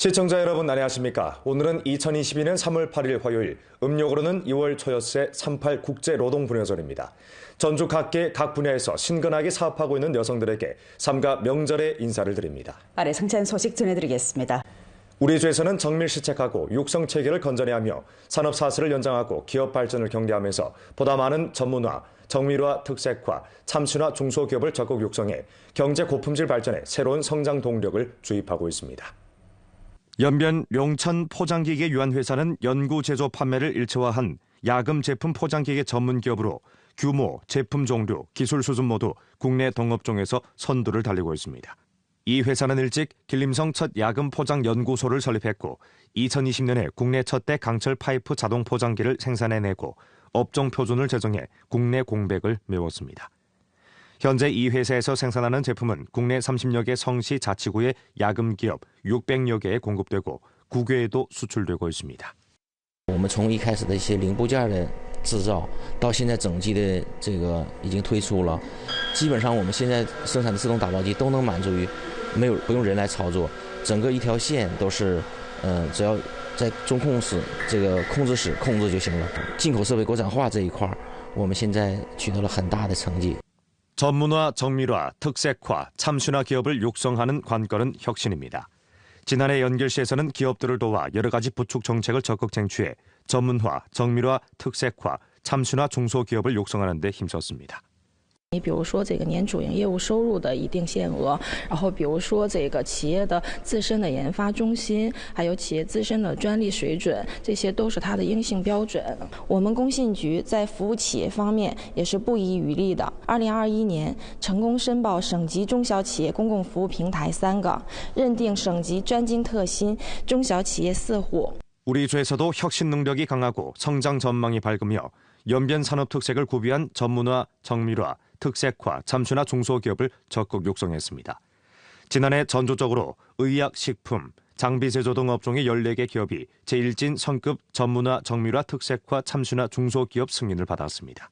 시청자 여러분 안녕하십니까? 오늘은 2022년 3월 8일 화요일, 음력으로는 2월 초여세 38 국제노동분야절입니다. 전주 각계 각 분야에서 신근하게 사업하고 있는 여성들에게 삼가 명절의 인사를 드립니다. 아래 상세한 소식 전해드리겠습니다. 우리 주에서는 정밀 시책하고 육성 체계를 건전해하며 산업 사슬을 연장하고 기업 발전을 경대하면서 보다 많은 전문화, 정밀화, 특색화, 참신화 중소기업을 적극 육성해 경제 고품질 발전에 새로운 성장 동력을 주입하고 있습니다. 연변 용천 포장기계 유한회사는 연구 제조 판매를 일체화한 야금 제품 포장기계 전문 기업으로 규모, 제품 종류, 기술 수준 모두 국내 동업종에서 선두를 달리고 있습니다. 이 회사는 일찍 길림성 첫 야금 포장 연구소를 설립했고 2020년에 국내 첫대 강철 파이프 자동 포장기를 생산해내고 업종 표준을 제정해 국내 공백을 메웠습니다. 현재 이 회사에서 생산하는 제품은 국내 30여 개 성시 자치구의 야금 기업 600여 개에 공급되고 국외에도 수출되고 있습니다. 我们从一开始的一些零部件的制造，到现在整机的这个已经推出了，基本上我们现在生产的自动打包机都能满足于不用人来操作，整个一条线都是只要在中控室这个控制室控制就行了。进口设备国产化这一块，我们现在取得了很大的成绩。 전문화, 정밀화, 특색화, 참신화 기업을 육성하는 관건은 혁신입니다. 지난해 연결시에서는 기업들을 도와 여러 가지 부축 정책을 적극 쟁취해 전문화, 정밀화, 특색화, 참신화 중소기업을 육성하는 데 힘썼습니다. 你比如说这个年主营业务收入的一定限额，然后比如说这个企业的自身的研发中心，还有企业自身的专利水准，这些都是它的硬性标准。我们工信局在服务企业方面也是不遗余力的。2021年成功申报省级中小企业公共服务平台3个，认定省级专精特新中小企业4户。 우리 주에서도 혁신 능력이 강하고 성장 전망이 밝으며 연변 산업 특색을 구비한 전문화, 정밀화, 특색화, 참신화 중소기업을 적극 육성했습니다. 지난해 전주적으로 의약, 식품, 장비 제조 등 업종의 14개 기업이 제1진 성급 전문화, 정밀화, 특색화, 참신화 중소기업 승인을 받았습니다.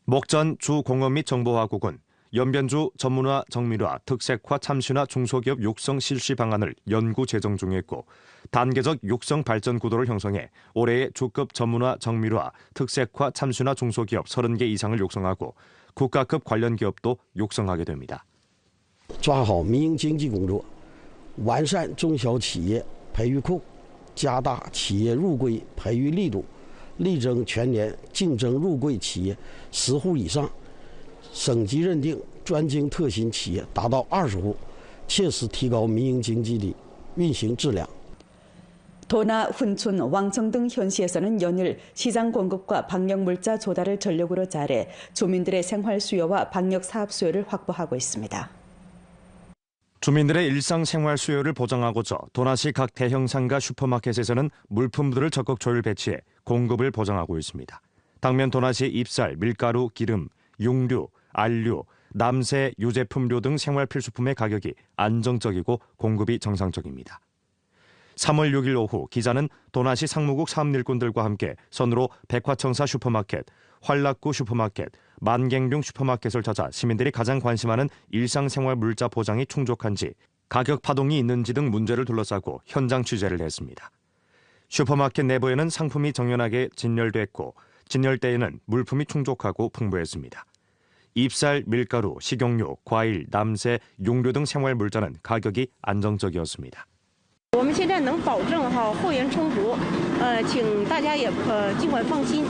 목전 주공업 및 정보화국은 연변주 전문화, 정밀화, 특색화, 참신화 중소기업 육성 실시 방안을 연구 제정 중에 있고 단계적 육성 발전 구도를 형성해 올해의 주급 전문화, 정밀화, 특색화, 참신화 중소기업 30개 이상을 육성하고 국가급 관련 기업도 육성하게 됩니다. 抓好民营经济工作，完善中小企业培育库，加大企业入规培育力度，力争全年竞争入规企业10户以上，省级认定专精特新企业达到20户，切实提高民营经济的运行质量。 도나, 훈촌, 왕청 등 현시에서는 연일 시장 공급과 방역 물자 조달을 전력으로 잘해 주민들의 생활 수요와 방역 사업 수요를 확보하고 있습니다. 주민들의 일상 생활 수요를 보장하고자 도나시 각 대형 상가 슈퍼마켓에서는 물품들을 적극 조율 배치해 공급을 보장하고 있습니다. 당면 도나시 잎살, 밀가루, 기름, 육류, 알류, 남새, 유제품류 등 생활 필수품의 가격이 안정적이고 공급이 정상적입니다. 3월 6일 오후 기자는 도나시 상무국 사업일꾼들과 함께 선으로 백화청사 슈퍼마켓, 활락구 슈퍼마켓, 만갱룡 슈퍼마켓을 찾아 시민들이 가장 관심하는 일상생활 물자 보장이 충족한지, 가격 파동이 있는지 등 문제를 둘러싸고 현장 취재를 했습니다. 슈퍼마켓 내부에는 상품이 정연하게 진열됐고 진열대에는 물품이 충족하고 풍부했습니다. 잎살, 밀가루, 식용유, 과일, 남새, 육류 등 생활 물자는 가격이 안정적이었습니다. 我们现在能保证货源充足，请大家也尽管放心。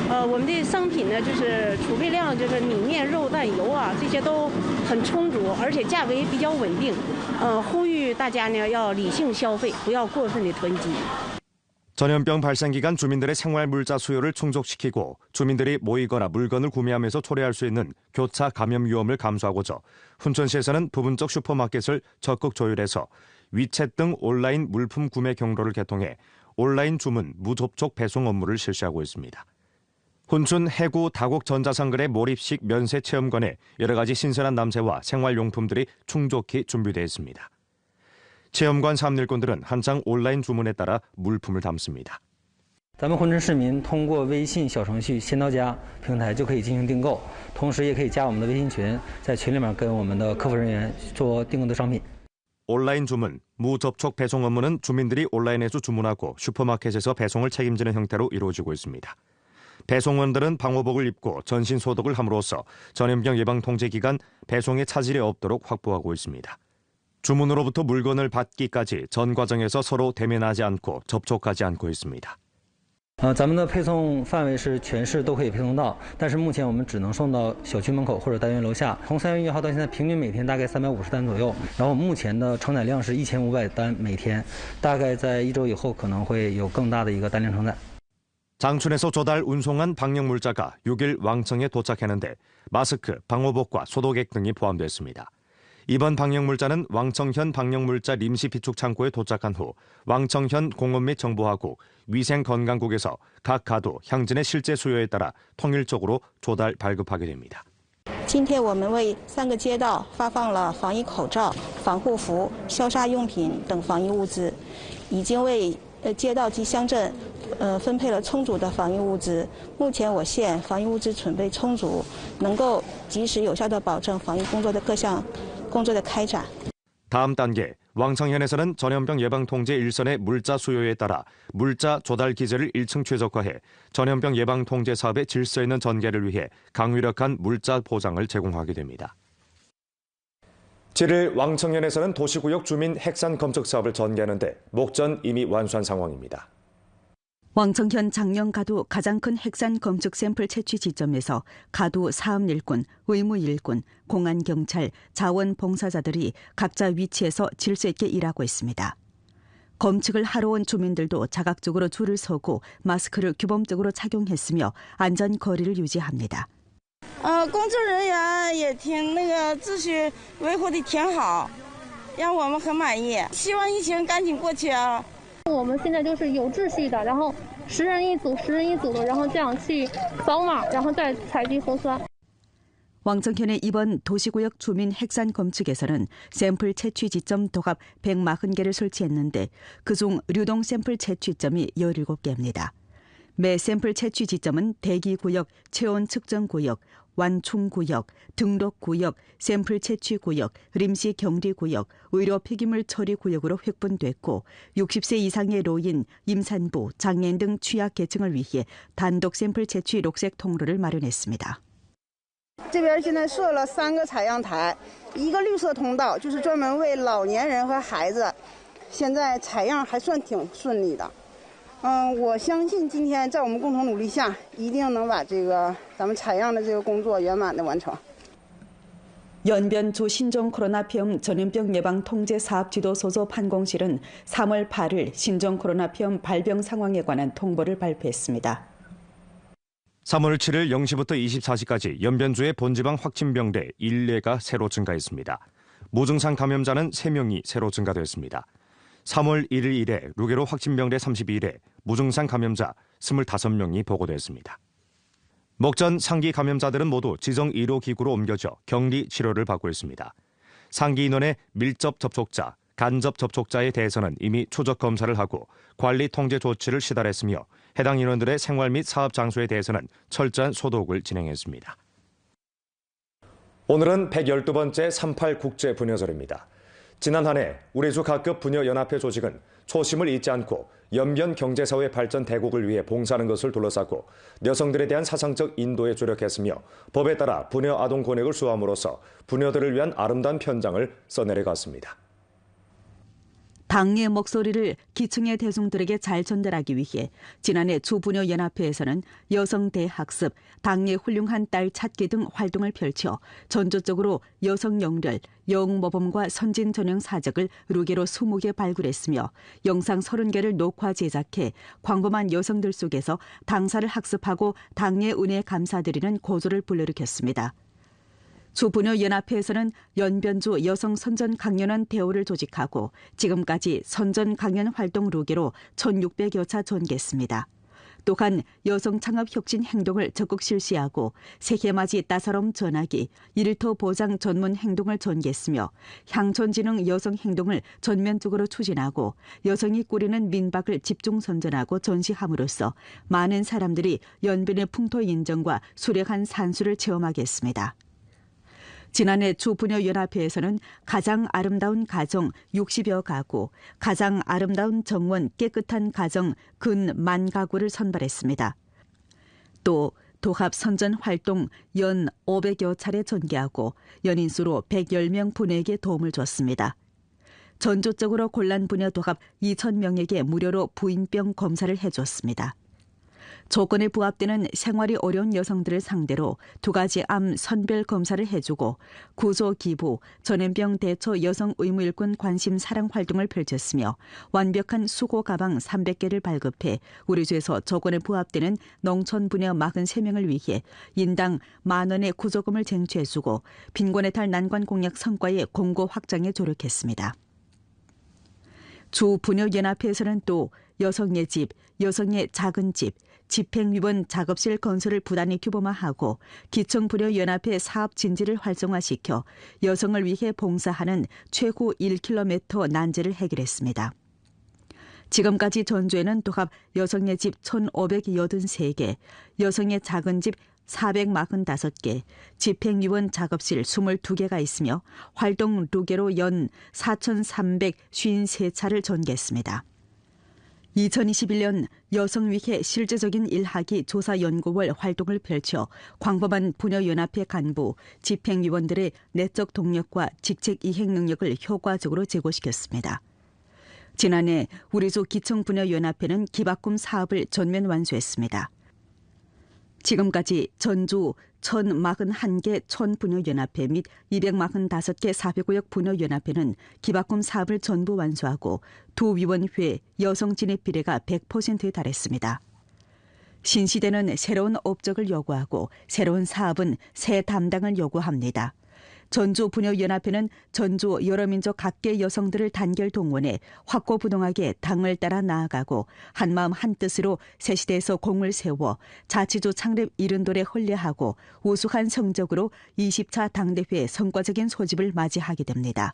我们的商品呢，就是储备量，就是米面肉蛋油啊，这些都很充足，而且价格也比较稳定。呼吁大家呢要理性消费，不要过分的囤积。 전염병 발생 기간 주민들의 생활 물자 수요를 충족시키고 주민들이 모이거나 물건을 구매하면서 초래할 수 있는 교차 감염 위험을 감수하고자 훈천시에서는 부분적 슈퍼마켓을 적극 조율해서 위챗 등 온라인 물품 구매 경로를 개통해 온라인 주문 무접촉 배송 업무를 실시하고 있습니다. 훈춘 해구 다곡 전자상거래 몰입식 면세 체험관에 여러 가지 신선한 남새와 생활용품들이 충족히 준비되어 있습니다. 체험관 사업일꾼들은 한창 온라인 주문에 따라 물품을 담습니다. 咱们浑春市民通过微信小程序先到家平台就可以进行订购，同时也可以加我们的微信群，在群里面跟我们的客服人员做订购的商品。 온라인 주문, 무접촉 배송 업무는 주민들이 온라인에서 주문하고 슈퍼마켓에서 배송을 책임지는 형태로 이루어지고 있습니다. 배송원들은 방호복을 입고 전신 소독을 함으로써 전염병 예방 통제 기간 배송에 차질이 없도록 확보하고 있습니다. 주문으로부터 물건을 받기까지 전 과정에서 서로 대면하지 않고 접촉하지 않고 있습니다. 咱们的配送范围是全市都可以配送到，但是目前我们只能送到小区门口或者单元楼下。从3月1号到现在，平均每天大概350单左右。然后目前的承载量是1500单每天，大概在1周以后可能会有更大的一个单量承载。 장춘에서 조달 운송한 방역 물자가 6일 왕청에 도착했는데 마스크, 방호복과 소독액 등이 포함됐습니다. 이번 방역 물자는 왕청현 방역 물자臨時 비축 창고에 도착한 후 왕청현 공원 및 정보화국, 위생건강국에서 각 가도 향진의 실제 수요에 따라 통일적으로 조달 발급하게 됩니다. 今天我们为3个街道发放了防疫口罩、防护服、消杀用品等防疫物资，已经为街道及乡镇分配了充足的防疫物资。目前我县防疫物资准备充足，能够及时有效地保证防疫工作的各项工作的开展。 다음 단계, 왕청현에서는 전염병 예방 통제 일선의 물자 수요에 따라 물자 조달 기제를 1층 최적화해 전염병 예방 통제 사업의 질서 있는 전개를 위해 강유력한 물자 보장을 제공하게 됩니다. 7일 왕청현에서는 도시구역 주민 핵산 검측 사업을 전개하는데 목전 이미 완수한 상황입니다. 왕청현 장령가도 가장 큰 핵산 검측 샘플 채취 지점에서 가도 사업 일꾼, 의무 일꾼, 공안 경찰, 자원봉사자들이 각자 위치에서 질서 있게 일하고 있습니다. 검측을 하러 온 주민들도 자각적으로 줄을 서고 마스크를 규범적으로 착용했으며 안전 거리를 유지합니다. 工作人员也挺秩序维护的挺好，让我们很满意。希望疫情赶紧过去啊！ 我们现在就是有秩序的，然后10人一组，10人一组的，然后这样去扫码，然后再采集核酸。 왕청현의 이번 도시구역 주민 핵산 검측에서는 샘플 채취 지점 도합 140개를 설치했는데 그중流动 샘플 채취점이 17개입니다. 매 샘플 채취 지점은 대기구역, 체온 측정구역, 완충구역, 등록구역, 샘플 채취구역,臨時 격리구역, 의료 폐기물 처리구역으로 획분됐고 60세 이상의 노인, 임산부, 장애인 등 취약계층을 위해 단독 샘플 채취 녹색 통로를 마련했습니다. 这边现在设了3个采样台，一个绿色通道，就是专门为老年人和孩子。现在采样还算挺顺利的。我相信今天在我们共同努力下，一定能把咱们采样的这个工作圆满的完成。 연변주 신종 코로나병 전염병 예방 통제 사업 지도 소조 판공실은 3월 8일 신종 코로나병 발병 상황에 관한 통보를 발표했습니다. 3월 7일 0시부터 24시까지 연변주의 본지방 확진병대 1例가 새로 증가했습니다. 무증상 감염자는 3명이 새로 증가됐습니다. 3월 1일 이래 루게로 확진병대 32례, 무증상 감염자 25명이 보고됐습니다. 목전 상기 감염자들은 모두 지정 의료기구로 옮겨져 격리 치료를 받고 있습니다. 상기 인원의 밀접 접촉자, 간접 접촉자에 대해서는 이미 추적 검사를 하고 관리 통제 조치를 시달했으며 해당 인원들의 생활 및 사업 장소에 대해서는 철저한 소독을 진행했습니다. 오늘은 112번째 38 국제 부녀절입니다. 지난 한 해 우리 주 각급 부녀연합회 조직은 초심을 잊지 않고 연변 경제사회 발전 대국을 위해 봉사하는 것을 둘러싸고 여성들에 대한 사상적 인도에 주력했으며 법에 따라 부녀 아동 권익을 수호함으로써 부녀들을 위한 아름다운 편장을 써내려갔습니다. 당의 목소리를 기층의 대중들에게 잘 전달하기 위해 지난해 주부녀연합회에서는 여성 대학습, 당의 훌륭한 딸 찾기 등 활동을 펼쳐 전조적으로 여성 영렬, 영모범과 선진 전형 사적을 루게로 20개 발굴했으며 영상 30개를 녹화 제작해 광범한 여성들 속에서 당사를 학습하고 당의 은혜에 감사드리는 고조를 불러일으켰습니다. 주부녀연합회에서는 연변주 여성 선전 강연원 대회를 조직하고 지금까지 선전 강연 활동 루게로 1,600여 차 전개했습니다. 또한 여성 창업 혁신 행동을 적극 실시하고 새해맞이 따사로움 전하기, 일터 보장 전문 행동을 전개했으며 향촌진흥 여성 행동을 전면적으로 추진하고 여성이 꾸리는 민박을 집중 선전하고 전시함으로써 많은 사람들이 연변의 풍토 인정과 수려한 산수를 체험하게 했습니다. 지난해 주부녀연합회에서는 가장 아름다운 가정 60여 가구, 가장 아름다운 정원 깨끗한 가정 근 10,000 가구를 선발했습니다. 또 도합 선전 활동 연 500여 차례 전개하고 연인 수로 110명 분에게 도움을 줬습니다. 전주적으로 곤란 부녀 도합 2,000명에게 무료로 부인병 검사를 해줬습니다. 조건에 부합되는 생활이 어려운 여성들을 상대로 2가지 암 선별 검사를 해주고 구조 기부, 전염병 대처 여성 의무 일꾼 관심 사랑 활동을 펼쳤으며 완벽한 수고 가방 300개를 발급해 우리 주에서 조건에 부합되는 농촌 부녀 43명을 위해 인당 10,000원의 구조금을 쟁취해주고 빈곤에 탈 난관 공약 성과의 공고 확장에 조력했습니다. 주부녀연합회에서는 또 여성의 집, 여성의 작은 집, 집행위원 작업실 건설을 부단히 규모화하고 기청부녀연합회 사업 진지를 활성화시켜 여성을 위해 봉사하는 최후 1km 난제를 해결했습니다. 지금까지 전주에는 도합 여성의 집 1,583개, 여성의 작은 집 445개, 집행위원 작업실 22개가 있으며 활동 루게로 연 4,353차를 전개했습니다. 2021년 여성 위해 실제적인 일하기 조사 연구월 활동을 펼쳐 광범한 부녀연합회 간부, 집행위원들의 내적 동력과 직책 이행 능력을 효과적으로 제고시켰습니다. 지난해 우리주 기청부녀연합회는 기바꿈 사업을 전면 완수했습니다. 지금까지 전주 1,041개 촌부녀연합회 및 245개 사회구역 부녀연합회는 기바꿈 사업을 전부 완수하고 두 위원회 여성 진입 비례가 100%에 달했습니다. 신시대는 새로운 업적을 요구하고 새로운 사업은 새 담당을 요구합니다. 전주 부녀연합회는 전주 여러민족 각계 여성들을 단결 동원해 확고부동하게 당을 따라 나아가고 한마음 한뜻으로 새시대에서 공을 세워 자치주 창립 이른돌에 헌례하고 우수한 성적으로 20차 당대회 성과적인 소집을 맞이하게 됩니다.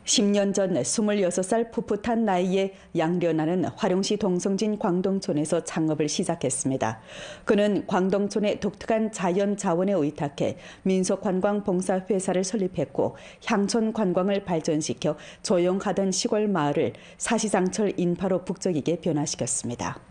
10년 전 26살 풋풋한 나이에 양련아는 화룡시 동성진 광동촌에서 창업을 시작했습니다. 그는 광동촌의 독특한 자연 자원에 의탁해 민속관광봉사회사를 설립했고 향촌 관광을 발전시켜 조용하던 시골 마을을 사시장철 인파로 북적이게 변화시켰습니다.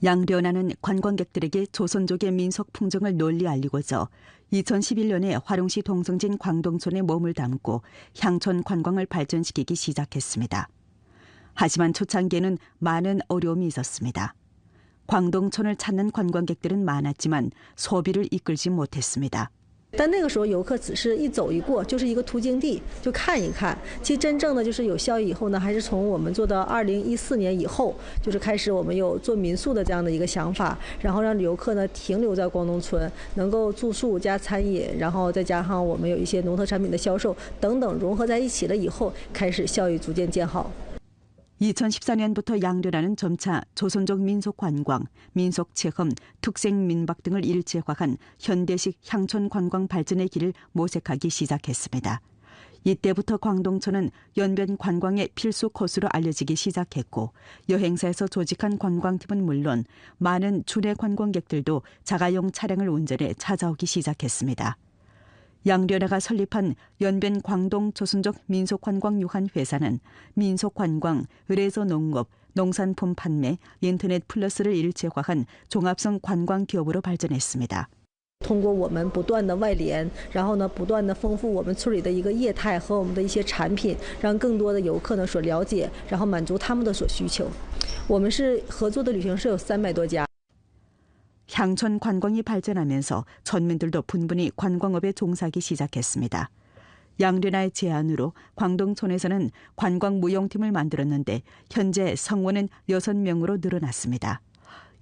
양련아는 관광객들에게 조선족의 민속 풍정을 널리 알리고자 2011년에 화룡시 동성진 광동촌에 몸을 담고 향촌 관광을 발전시키기 시작했습니다. 하지만 초창기에는 많은 어려움이 있었습니다. 광동촌을 찾는 관광객들은 많았지만 소비를 이끌지 못했습니다. 但那个时候游客只是一走一过，就是一个途经地，就看一看。其实真正的就是有效益以后呢，还是从我们做到2014年以后，就是开始我们有做民宿的这样的一个想法，然后让游客呢停留在广东村，能够住宿加餐饮，然后再加上我们有一些农特产品的销售等等融合在一起了以后，开始效益逐渐见好。 2014년부터 양련아는 점차 조선족 민속관광, 민속체험, 특색민박 등을 일체화한 현대식 향촌 관광 발전의 길을 모색하기 시작했습니다. 이때부터 광동촌은 연변 관광의 필수 코스로 알려지기 시작했고 여행사에서 조직한 관광팀은 물론 많은 주내 관광객들도 자가용 차량을 운전해 찾아오기 시작했습니다. 양련아가 설립한 연변 광동 조선족 민속관광유한회사는 민속관광, 의뢰서 농업, 농산품 판매, 인터넷 플러스를 일체화한 종합성 관광기업으로 발전했습니다. 通过我们不断的外联，然后呢，不断的丰富我们村里的一个业态和我们的一些产品，让更多的游客呢所了解，然后满足他们的所需求。我们是合作的旅行社有300多家。 향촌 관광이 발전하면서村民들도 분분히 관광업에 종사하기 시작했습니다. 양련아의 제안으로 광동촌에서는 관광무용팀을 만들었는데 현재 성원은 6명으로 늘어났습니다.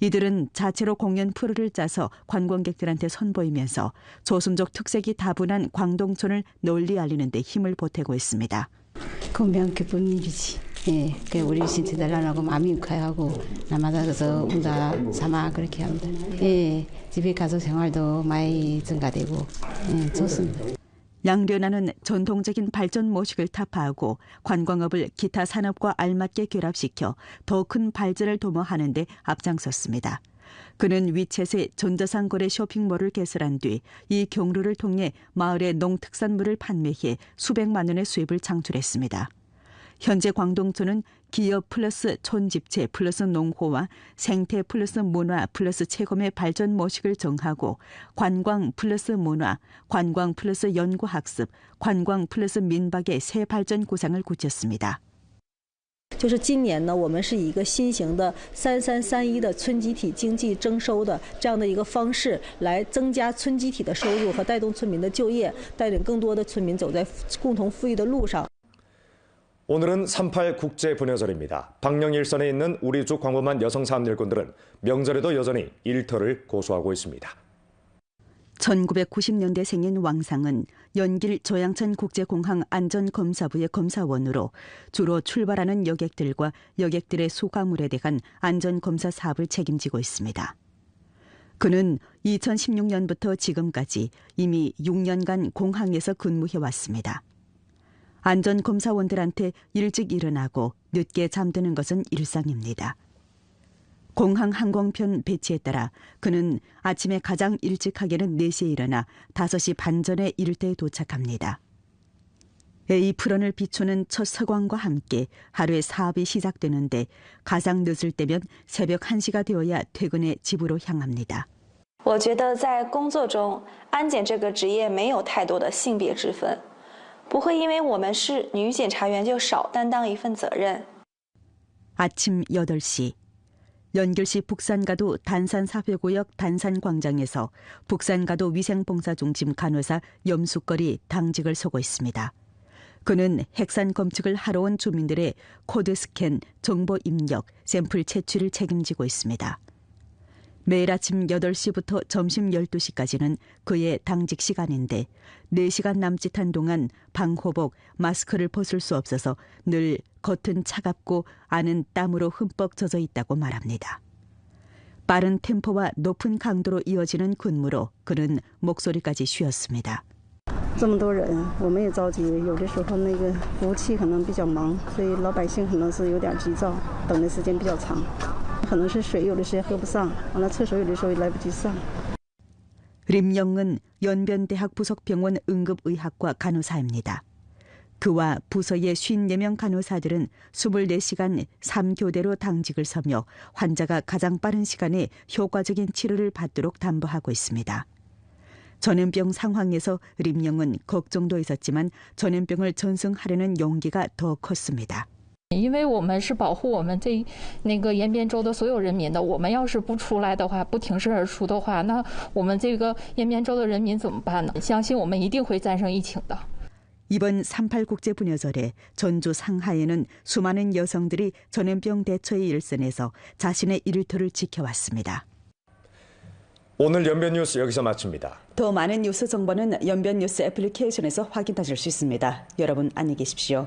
이들은 자체로 공연 프로를 짜서 관광객들한테 선보이면서 조선족 특색이 다분한 광동촌을 널리 알리는 데 힘을 보태고 있습니다. 건강 기쁜 일이지. 예, 그 우리 신체달라고 마음이 유쾌하고 남아서 그래서 운다 삼아 그렇게 합니다. 예, 집에 가족 생활도 많이 증가되고 예, 좋습니다. 양련아는 전통적인 발전 모식을 타파하고 관광업을 기타 산업과 알맞게 결합시켜 더 큰 발전을 도모하는 데 앞장섰습니다. 그는 위챗의 전자상거래 쇼핑몰을 개설한 뒤 이 경로를 통해 마을의 농특산물을 판매해 수백만 원의 수입을 창출했습니다. 현재 광동초는 기업 플러스 촌집체 플러스 농호와 생태 플러스 문화 플러스 체험의 발전 모식을 정하고 관광 플러스 문화, 관광 플러스 연구학습, 관광 플러스 민박의 새 발전 구상을 굳혔습니다. 就是今年呢，我们是以一个新型的3331的村集体经济征收的这样的一个方式，来增加村集体的收入和带动村民的就业，带领更多的村民走在共同富裕的路上。 오늘은 38 국제부녀절입니다. 방영 일선에 있는 우리족 광범한 여성 사업일꾼들은 명절에도 여전히 일터를 고수하고 있습니다. 1990년대 생긴 왕상은 연길 조양천 국제공항 안전검사부의 검사원으로 주로 출발하는 여객들과 여객들의 수화물에 대한 안전검사 사업을 책임지고 있습니다. 그는 2016년부터 지금까지 이미 6년간 공항에서 근무해왔습니다. 안전검사원들한테 일찍 일어나고 늦게 잠드는 것은 일상입니다. 공항 항공편 배치에 따라 그는 아침에 가장 일찍 하게는 4시에 일어나 5시 반 전에 일대에 도착합니다. 에이프런을 비추는 첫 서광과 함께 하루의 사업이 시작되는데 가장 늦을 때면 새벽 1시가 되어야 퇴근해 집으로 향합니다. 我觉得在工作中，安检这个职业没有太多的性别之分，不会因为我们是女检察员就少担当一份责任。 아침 8시 연길시 북산가도 단산사회구역 단산광장에서 북산가도 위생봉사중심 간호사 염숙걸이 당직을 서고 있습니다. 그는 핵산 검측을 하러 온 주민들의 코드 스캔, 정보 입력, 샘플 채취를 책임지고 있습니다. 매일 아침 8시부터 점심 12시까지는 그의 당직 시간인데 4시간 남짓한 동안 방호복, 마스크를 벗을 수 없어서 늘 겉은 차갑고 안은 땀으로 흠뻑 젖어 있다고 말합니다. 빠른 템포와 높은 강도로 이어지는 근무로 그는 목소리까지 쉬었습니다. 这么多人，我们也着急，有的时候那个服务器可能比较忙，所以老百姓可能是有点急躁，等的时间比较长。 可能是水有的时间喝不上，完了厕所有的时候也来不及上。 림영은 연변대학 부속병원 응급의학과 간호사입니다. 그와 부서의 54명 간호사들은 24시간 3교대로 당직을 서며 환자가 가장 빠른 시간에 효과적인 치료를 받도록 담보하고 있습니다. 전염병 상황에서 림영은 걱정도 있었지만 전염병을 전승하려는 용기가 더 컸습니다. 因为我们是保护我们那个延边州的所有人民的，我们要是不出来的话，不挺身而出的话，那我们这个延边州的人民怎么办呢？相信我们一定会战胜疫情的。 이번 38 국제부녀절에 전주 상하에는 수많은 여성들이 전염병 대처의 일선에서 자신의 일터를 지켜왔습니다. 오늘 연변뉴스 여기서 마칩니다. 더 많은 뉴스 정보는 연변뉴스 애플리케이션에서 확인하실 수 있습니다. 여러분 안녕히 계십시오.